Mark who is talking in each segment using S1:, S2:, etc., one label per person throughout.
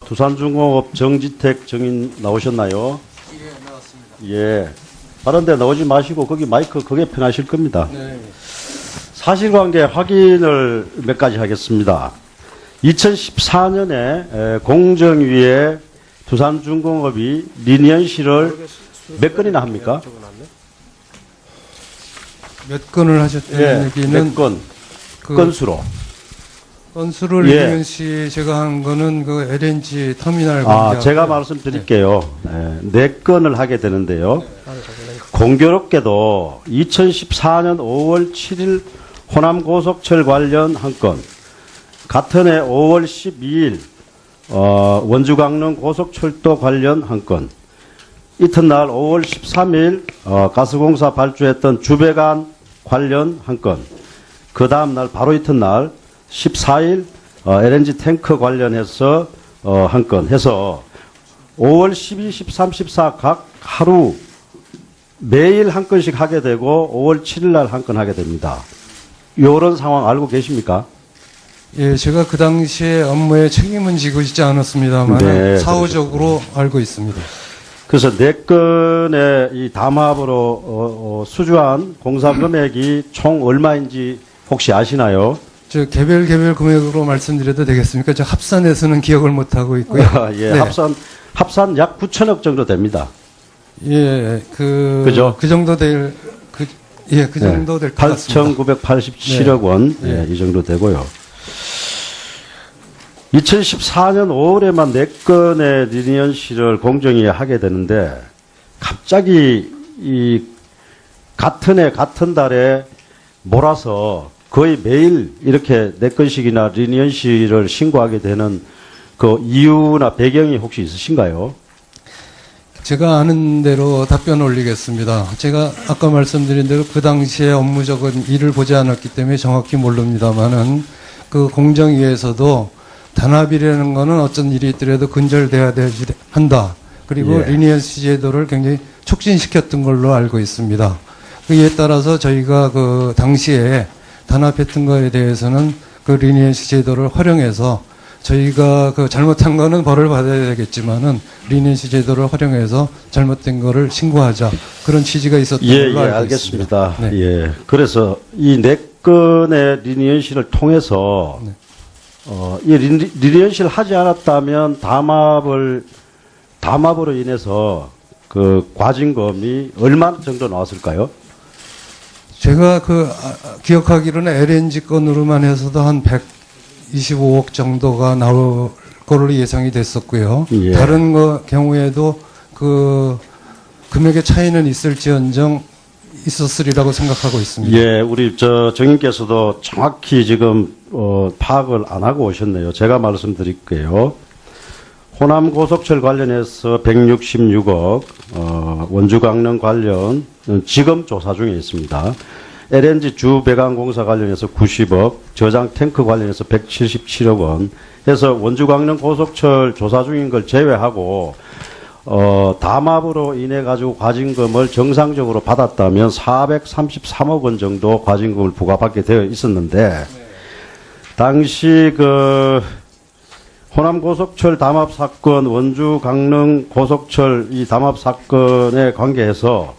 S1: 두산중공업 정지택 정인 나오셨나요?
S2: 예, 나왔습니다.
S1: 예. 다른 데 나오지 마시고 거기 마이크 그게 편하실 겁니다.
S2: 네.
S1: 사실관계 확인을 몇 가지 하겠습니다. 2014년에 공정위에 두산중공업이 리니언실을 몇 건이나 합니까?
S2: 몇 건을 하셨다는
S1: 예,
S2: 얘기는
S1: 몇 건?
S2: 그
S1: 건수로.
S2: 건수를
S1: 예.
S2: 이명현 씨 제가 한 거는 그 LNG 터미널
S1: 제가 말씀드릴게요. 네 건을 하게 되는데요. 공교롭게도 2014년 5월 7일 호남 고속철 관련 한 건, 같은 해 5월 12일 원주 강릉 고속철도 관련 한 건, 이튿날 5월 13일 가스공사 발주했던 주배관 관련 한 건, 그 다음날 바로 이튿날 14일 LNG 탱크 관련해서 한 건 해서 5월 12, 13, 14 각 하루 매일 한 건씩 하게 되고 5월 7일 날 한 건 하게 됩니다. 이런 상황 알고 계십니까?
S2: 예, 제가 그 당시에 업무에 책임은 지고 있지 않았습니다만
S1: 네,
S2: 사후적으로 알고 있습니다.
S1: 그래서 네 건의 이 담합으로 수주한 공사 금액이 총 얼마인지 혹시 아시나요?
S2: 저 개별 금액으로 말씀드려도 되겠습니까? 저 합산해서는 기억을 못 하고 있고요.
S1: 예,
S2: 네.
S1: 합산 약 9천억 정도 됩니다.
S2: 예,
S1: 그죠?
S2: 그 정도 될 그 정도 될 것 같습니다.
S1: 8,987억 원,
S2: 네.
S1: 이 정도 되고요. 2014년 5월에만 4건의 리니언실을 공정위에 하게 되는데, 갑자기 이 같은 해, 같은 달에 몰아서 거의 매일 이렇게 4건씩이나 리니언실을 신고하게 되는 그 이유나 배경이 혹시 있으신가요?
S2: 제가 아는 대로 답변 올리겠습니다. 제가 아까 말씀드린 대로 그 당시에 업무적인 일을 보지 않았기 때문에 정확히 모릅니다만은 그 공정위에서도 단합이라는 거는 어떤 일이 있더라도 근절돼야 한다. 그리고
S1: 예.
S2: 리니언시 제도를 굉장히 촉진시켰던 걸로 알고 있습니다. 그에 따라서 저희가 그 당시에 단합했던 거에 대해서는 그 리니언시 제도를 활용해서 저희가 그 잘못한 거는 벌을 받아야 되겠지만은 리니언시 제도를 활용해서 잘못된 거를 신고하자 그런 취지가 있었던 걸로 알고
S1: 알겠습니다.
S2: 있습니다. 네.
S1: 예. 그래서 이 4건의 리니언실을 통해서
S2: 네.
S1: 이 리니언실 하지 않았다면 담합으로 인해서 그 과징금이 얼마 정도 나왔을까요?
S2: 제가 기억하기로는 LNG 건으로만 해서도 한 125억 정도가 나올 거로 예상이 됐었고요.
S1: 예.
S2: 다른 경우에도 그 금액의 차이는 있을지언정 있었으리라고 생각하고 있습니다.
S1: 예, 우리 정인께서도 정확히 지금 파악을 안 하고 오셨네요. 제가 말씀드릴게요. 호남 고속철 관련해서 166억, 원주 강릉 관련 지금 조사 중에 있습니다. LNG 주배관공사 관련해서 90억, 저장 탱크 관련해서 177억 원 해서 원주 강릉 고속철 조사 중인 걸 제외하고 담합으로 인해 가지고 과징금을 정상적으로 받았다면 433억 원 정도 과징금을 부과받게 되어 있었는데, 당시 호남 고속철 담합 사건, 원주 강릉 고속철 이 담합 사건에 관계해서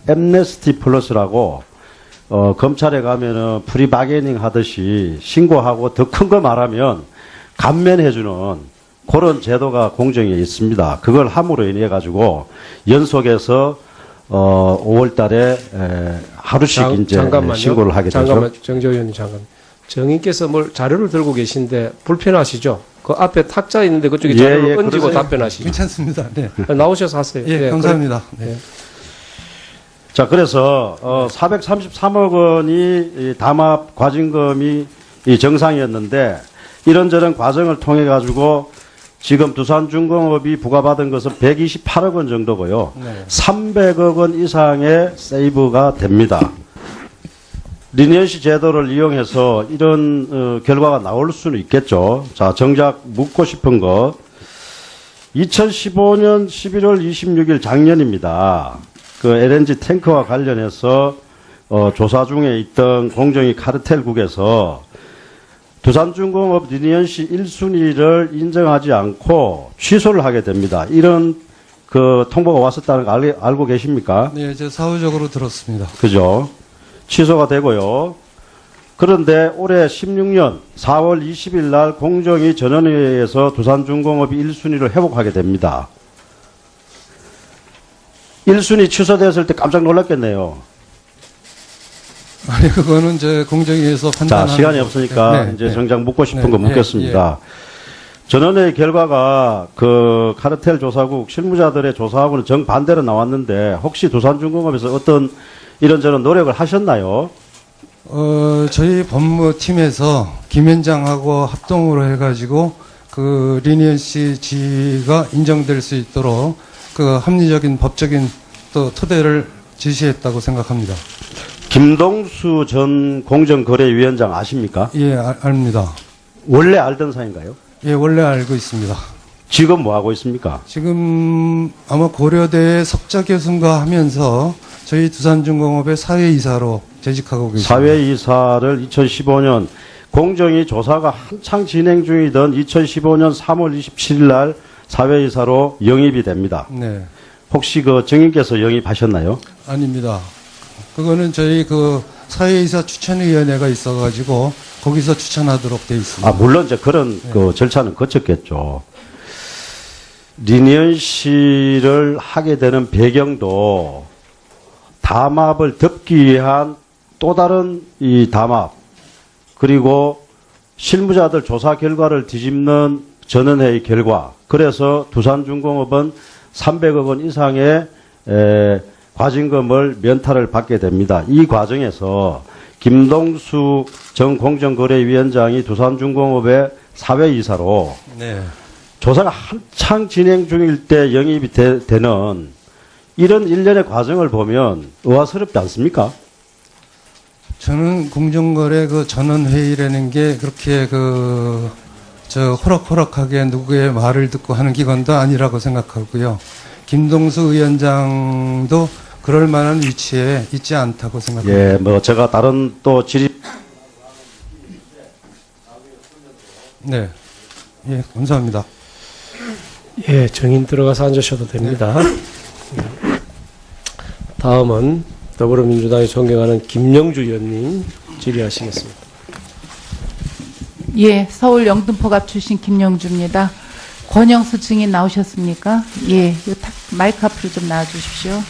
S1: 엠네스티 플러스라고 검찰에 가면은 프리바게닝 하듯이 신고하고 더 큰 거 말하면 감면해주는 그런 제도가 공정위에 있습니다. 그걸 함으로 인해 가지고 연속해서 5월 달에 하루씩 이제
S3: 잠깐만요.
S1: 신고를 하게 되죠.
S3: 잠깐만, 정조 의원님 잠깐. 정인께서 뭘 자료를 들고 계신데 불편하시죠? 그 앞에 탁자 있는데 그쪽에 자료를 얹고
S1: 그러세요.
S3: 답변하시죠.
S2: 괜찮습니다. 네.
S3: 나오셔서 하세요.
S2: 예, 감사합니다. 네.
S1: 자, 그래서 433억 원이 이 담합 과징금이 이 정상이었는데, 이런저런 과정을 통해 가지고 지금 두산중공업이 부과받은 것은 128억 원 정도고요.
S2: 네.
S1: 300억 원 이상의 세이브가 됩니다. 리니언시 제도를 이용해서 이런 결과가 나올 수는 있겠죠. 자, 정작 묻고 싶은 것, 2015년 11월 26일 작년입니다. 그 LNG 탱크와 관련해서 조사 중에 있던 공정위 카르텔국에서 두산중공업 리니언시 1순위를 인정하지 않고 취소를 하게 됩니다. 이런 그 통보가 왔었다는 거 알고 계십니까?
S2: 네, 저 사후적으로 들었습니다.
S1: 그죠? 취소가 되고요. 그런데 올해 16년 4월 20일 날 공정위 전원회의에서 두산중공업이 1순위를 회복하게 됩니다. 1순위 취소됐을 때 깜짝 놀랐겠네요.
S2: 아니, 그거는 제 공정위에서
S1: 자,
S2: 판단하는.
S1: 시간이 없으니까 이제 정작 묻고 싶은 거 묻겠습니다. 전원회의 결과가 그 카르텔 조사국 실무자들의 조사하고는 정반대로 나왔는데 혹시 두산중공업에서 어떤 이런저런 노력을 하셨나요?
S2: 저희 법무팀에서 김현장하고 합동으로 해가지고 그 리니언시 지위가 인정될 수 있도록 그 합리적인 법적인 또 토대를 제시했다고 생각합니다.
S1: 김동수 전 공정거래위원장 아십니까?
S2: 예, 압니다.
S1: 원래 알던 사이인가요?
S2: 예, 원래 알고 있습니다.
S1: 지금 뭐 하고 있습니까?
S2: 지금 아마 고려대 석좌 교수인가 하면서 저희 두산중공업의 사회이사로 재직하고 계십니다.
S1: 사회이사를 2015년 공정위 조사가 한창 진행 중이던 2015년 3월 27일 날 사회이사로 영입이 됩니다.
S2: 네,
S1: 혹시 그 정인께서 영입하셨나요?
S2: 아닙니다. 그거는 저희 그 사회이사 추천위원회가 있어가지고 거기서 추천하도록 돼 있습니다.
S1: 아, 물론 이제 그런 그 절차는 거쳤겠죠. 리니언시를 하게 되는 배경도 담합을 덮기 위한 또 다른 이 담합, 그리고 실무자들 조사 결과를 뒤집는 전원회의 결과, 그래서 두산중공업은 300억 원 이상의 과징금을 면탈을 받게 됩니다. 이 과정에서 김동수 전 공정거래위원장이 두산중공업의 사회이사로
S2: 네.
S1: 조사가 한창 진행 중일 때 영입이 되는 이런 일련의 과정을 보면 의아스럽지 않습니까?
S2: 저는 공정거래 그 전원회의라는 게 그렇게 호락호락하게 누구의 말을 듣고 하는 기관도 아니라고 생각하고요. 김동수 위원장도 그럴 만한 위치에 있지 않다고 생각합니다.
S1: 예, 뭐 제가 다른 또 질의
S2: 네. 예, 감사합니다.
S3: 예, 정인 들어가서 앉으셔도 됩니다. 다음은 더불어민주당이 존경하는 김영주 의원님 질의하시겠습니다.
S4: 예, 서울 영등포갑 출신 김영주입니다. 권영수 증인 나오셨습니까? 예, 요 마이크 앞으로 좀 나와주십시오.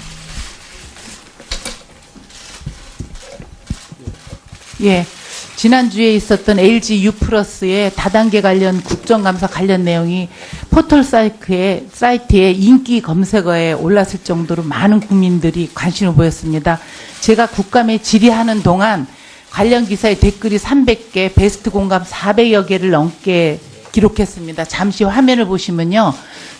S4: 예, 지난주에 있었던 LG U+의 다단계 관련 국정감사 관련 내용이 포털 사이트에 인기 검색어에 올랐을 정도로 많은 국민들이 관심을 보였습니다. 제가 국감에 질의하는 동안 관련 기사의 댓글이 300개, 베스트 공감 400여 개를 넘게 기록했습니다. 잠시 화면을 보시면요.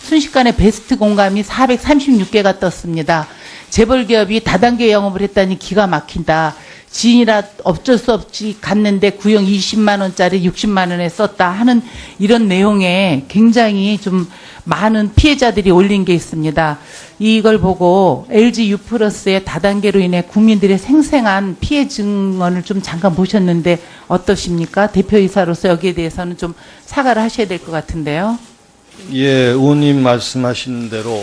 S4: 순식간에 베스트 공감이 436개가 떴습니다. 재벌 기업이 다단계 영업을 했다니 기가 막힌다. 지인이라 어쩔 수 없이 갔는데 구형 20만 원짜리 60만 원에 썼다 하는 이런 내용에 굉장히 좀 많은 피해자들이 올린 게 있습니다. 이걸 보고 LG U+의 다단계로 인해 국민들의 생생한 피해 증언을 좀 잠깐 보셨는데 어떠십니까? 대표이사로서 여기에 대해서는 좀 사과를 하셔야 될 것 같은데요.
S5: 예, 의원님 말씀하신 대로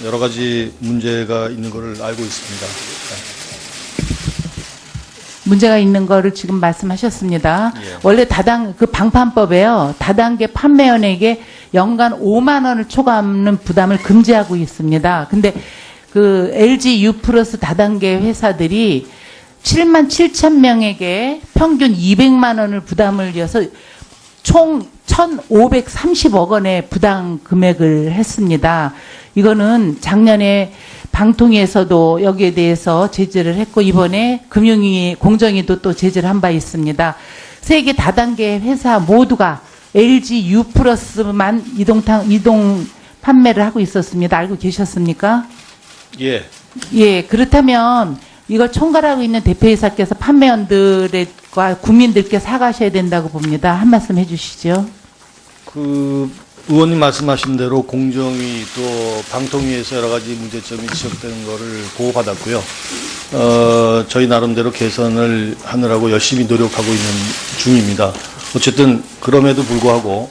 S5: 여러 가지 문제가 있는 것을 알고 있습니다.
S4: 문제가 있는 거를 지금 말씀하셨습니다.
S5: 예.
S4: 원래 그 방판법에요. 다단계 판매원에게 연간 5만 원을 초과하는 부담을 금지하고 있습니다. 근데 그 LG U+ 다단계 회사들이 7만 7천 명에게 평균 200만 원을 부담을 이어서 총 1,530억 원의 부담 금액을 했습니다. 이거는 작년에 방통위에서도 여기에 대해서 제지를 했고 이번에 금융위 공정위도 또 제지를 한 바 있습니다. 세계 다단계 회사 모두가 LG U+만 이동 판매를 하고 있었습니다. 알고 계셨습니까?
S5: 예.
S4: 예, 그렇다면 이걸 총괄하고 있는 대표이사께서 판매원들과 국민들께 사과하셔야 된다고 봅니다. 한 말씀 해주시죠.
S5: 의원님 말씀하신 대로 공정위 또 방통위에서 여러 가지 문제점이 지적되는 것을 보고받았고요. 저희 나름대로 개선을 하느라고 열심히 노력하고 있는 중입니다. 어쨌든 그럼에도 불구하고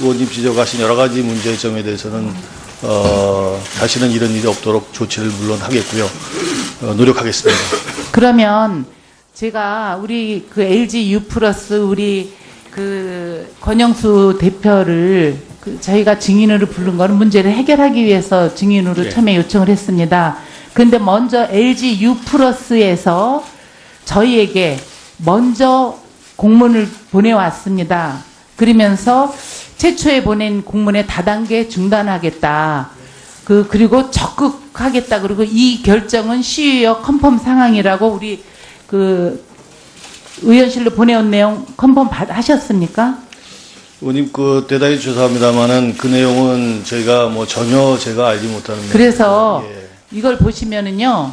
S5: 의원님 지적하신 여러 가지 문제점에 대해서는 다시는 이런 일이 없도록 조치를 물론 하겠고요. 노력하겠습니다.
S4: 그러면 제가 우리 그 LG U 플러스 우리 그 권영수 대표를 저희가 증인으로 부른 거는 문제를 해결하기 위해서 증인으로
S5: 예.
S4: 처음에 요청을 했습니다. 근데 먼저 LG U 플러스에서 저희에게 먼저 공문을 보내왔습니다. 그러면서 최초에 보낸 공문에 다단계 중단하겠다. 그리고 적극하겠다. 그리고 이 결정은 시의역 컨펌 상황이라고 우리 그 의원실로 보내온 내용 컨펌 하셨습니까?
S5: 의원님 대단히 죄송합니다만은 그 내용은 저희가 뭐 전혀 제가 알지 못하는
S4: 그래서
S5: 내용이고요.
S4: 이걸 보시면은요.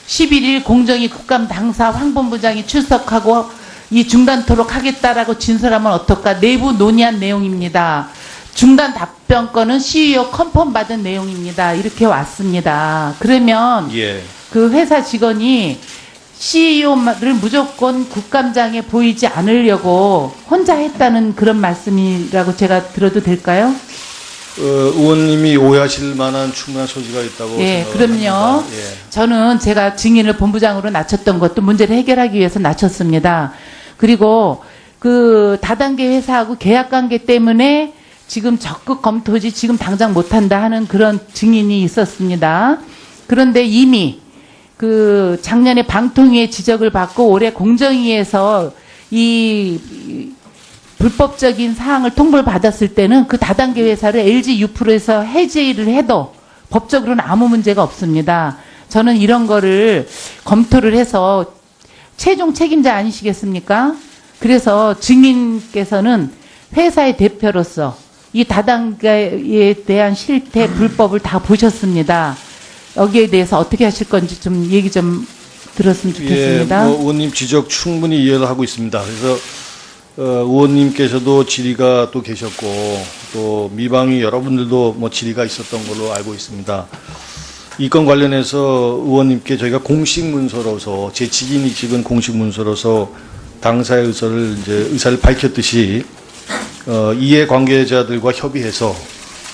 S4: 11일 공정위 국감 당사 황 본부장이 출석하고 이 중단토록 하겠다라고 진술하면 어떨까? 내부 논의한 내용입니다. 중단 답변권은 CEO 컨펌 받은 내용입니다. 이렇게 왔습니다. 그러면
S5: 예.
S4: 그 회사 직원이 CEO를 무조건 국감장에 보이지 않으려고 혼자 했다는 그런 말씀이라고 제가 들어도 될까요?
S5: 의원님이 오해하실 만한 충분한 소지가 있다고
S4: 예,
S5: 생각합니다.
S4: 그럼요.
S5: 예.
S4: 저는 제가 증인을 본부장으로 낮췄던 것도 문제를 해결하기 위해서 낮췄습니다. 그리고 그 다단계 회사하고 계약 관계 때문에 지금 적극 검토지 지금 당장 못한다 하는 그런 증인이 있었습니다. 그런데 이미 그 작년에 방통위의 지적을 받고 올해 공정위에서 이 불법적인 사항을 통보를 받았을 때는 그 다단계 회사를 LG U+에서 해지를 해도 법적으로는 아무 문제가 없습니다. 저는 이런 거를 검토를 해서 최종 책임자 아니시겠습니까? 그래서 증인께서는 회사의 대표로서 이 다단계에 대한 실태, 불법을 다 보셨습니다. 여기에 대해서 어떻게 하실 건지 좀 얘기 좀 들었으면 좋겠습니다.
S5: 예, 의원님 지적 충분히 이해를 하고 있습니다. 그래서 의원님께서도 질의가 또 계셨고 또 미방위 여러분들도 뭐 질의가 있었던 걸로 알고 있습니다. 이 건 관련해서 의원님께 저희가 공식 문서로서 제 직인이 찍은 공식 문서로서 당사의 의사를 밝혔듯이 이해 관계자들과 협의해서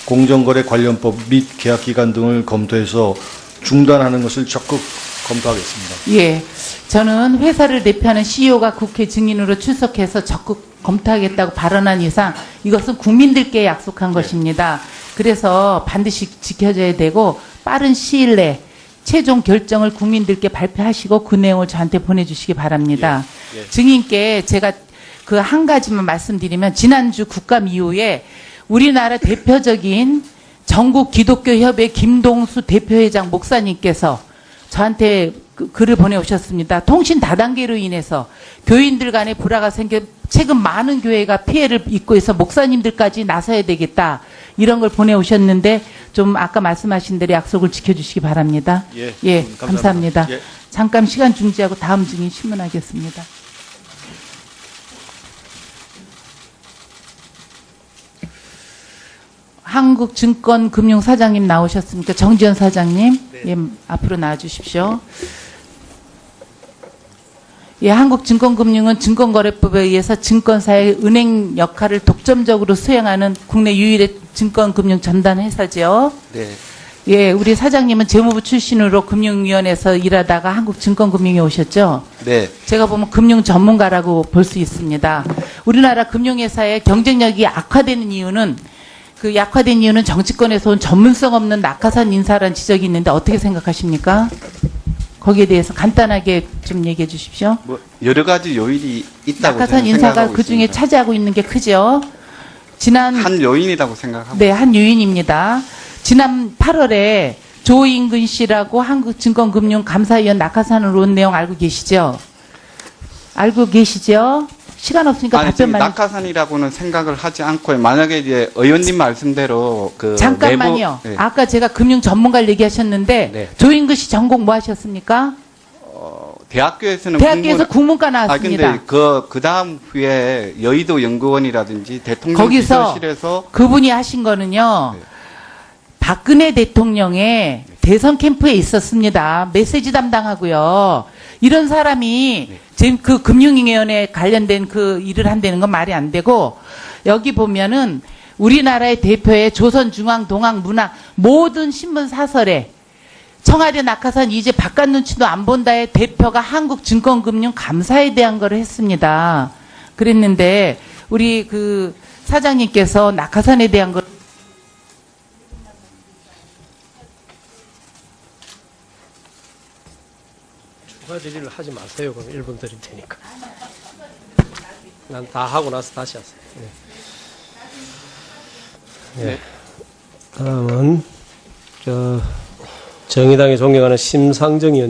S5: 공정거래 관련법 및 계약기간 등을 검토해서 중단하는 것을 적극 검토하겠습니다.
S4: 예, 저는 회사를 대표하는 CEO가 국회 증인으로 출석해서 적극 검토하겠다고 발언한 이상 이것은 국민들께 약속한 것입니다. 그래서 반드시 지켜져야 되고 빠른 시일 내 최종 결정을 국민들께 발표하시고 그 내용을 저한테 보내주시기 바랍니다.
S5: 예, 예.
S4: 증인께 제가 그 한 가지만 말씀드리면 지난주 국감 이후에 우리나라 대표적인 전국 기독교협회 김동수 대표회장 목사님께서 저한테 글을 보내오셨습니다. 통신 다단계로 인해서 교인들 간에 불화가 생겨 최근 많은 교회가 피해를 입고 있어 목사님들까지 나서야 되겠다. 이런 걸 보내오셨는데 좀 아까 말씀하신 대로 약속을 지켜주시기 바랍니다.
S5: 예,
S4: 감사합니다.
S5: 예.
S4: 잠깐 시간 중지하고 다음 증인 신문하겠습니다. 한국증권금융사장님 나오셨습니까? 정지현 사장님,
S6: 네.
S4: 예, 앞으로 나와주십시오. 예, 한국증권금융은 증권거래법에 의해서 증권사의 은행 역할을 독점적으로 수행하는 국내 유일의 증권금융 전담 회사죠.
S6: 네.
S4: 예, 우리 사장님은 재무부 출신으로 금융위원회에서 일하다가 한국증권금융에 오셨죠.
S6: 네.
S4: 제가 보면 금융 전문가라고 볼 수 있습니다. 우리나라 금융회사의 경쟁력이 악화되는 이유는 약화된 이유는 정치권에서 온 전문성 없는 낙하산 인사라는 지적이 있는데 어떻게 생각하십니까? 거기에 대해서 간단하게 좀 얘기해 주십시오.
S6: 뭐 여러 가지 요인이 있다고
S4: 낙하산
S6: 저는
S4: 인사가
S6: 생각하고
S4: 그 중에
S6: 있습니다.
S4: 차지하고 있는 게 크죠.
S6: 한 요인이라고 생각하고
S4: 네, 한 요인입니다. 지난 8월에 조인근 씨라고 한국증권금융감사위원 낙하산으로 온 내용 알고 계시죠? 알고 계시죠? 시간 없으니까
S6: 아니 지금
S4: 답변만
S6: 낙하산이라고는 생각을 하지 않고 만약에 이제 의원님 말씀대로 그
S4: 잠깐만요.
S6: 내부, 네.
S4: 아까 제가 금융 전문가를 얘기하셨는데
S6: 네.
S4: 조인근 씨 전공 뭐 하셨습니까?
S6: 대학교에서는
S4: 대학교에서 국문과 나왔습니다.
S6: 근데 그 다음 후에 여의도 연구원이라든지 대통령
S4: 거기서
S6: 비서실에서
S4: 그분이 하신 거는요.
S6: 네.
S4: 박근혜 대통령의 대선 캠프에 있었습니다. 메시지 담당하고요. 이런 사람이 지금 그 금융위원회에 관련된 그 일을 한다는 건 말이 안 되고, 여기 보면은 우리나라의 대표의 조선중앙동학문학 모든 신문 사설에 청와대 낙하산 이제 바깥 눈치도 안 본다의 대표가 한국증권금융감사에 대한 걸 했습니다. 그랬는데 우리 그 사장님께서 낙하산에 대한 걸
S3: 추가 질의를 하지 마세요. 그럼 1분 드릴 테니까. 난 다 하고 나서 다시 하세요. 네. 네. 다음은 정의당에 존경하는 심상정 의원.